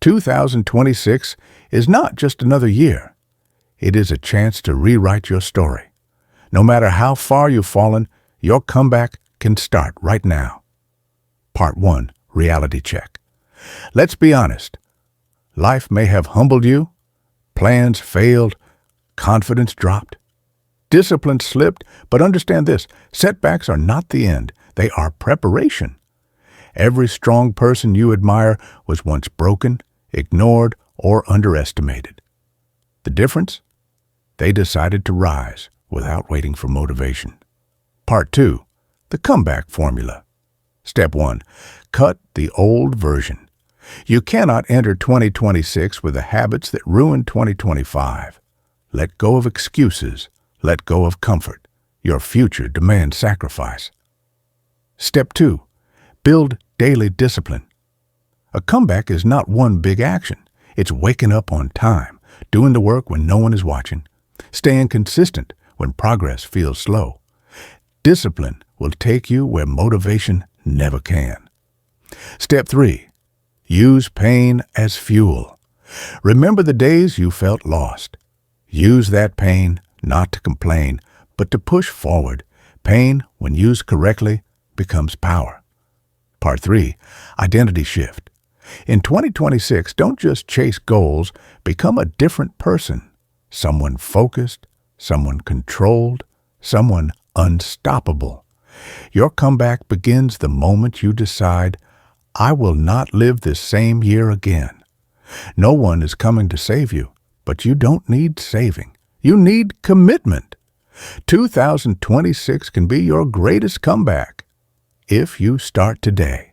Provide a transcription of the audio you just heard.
2026 is not just another year. It is a chance to rewrite your story. No matter how far you've fallen, your comeback can start right now. Part 1. Reality check. Let's be honest. Life may have humbled you. Plans failed. Confidence dropped. Discipline slipped. But understand this. Setbacks are not the end. They are preparation. Every strong person you admire was once broken, ignored, or underestimated. The difference? They decided to rise without waiting for motivation. Part 2. The comeback formula. Step 1. Cut the old version. You cannot enter 2026 with the habits that ruined 2025. Let go of excuses. Let go of comfort. Your future demands sacrifice. Step 2. Build daily discipline. A comeback is not one big action. It's waking up on time, doing the work when no one is watching, staying consistent when progress feels slow. Discipline will take you where motivation never can. Step 3. Use pain as fuel. Remember the days you felt lost. Use that pain not to complain, but to push forward. Pain, when used correctly, becomes power. Part 3. Identity shift. In 2026, don't just chase goals, become a different person. Someone focused, someone controlled, someone unstoppable. Your comeback begins the moment you decide, I will not live this same year again. No one is coming to save you, but you don't need saving. You need commitment. 2026 can be your greatest comeback if you start today.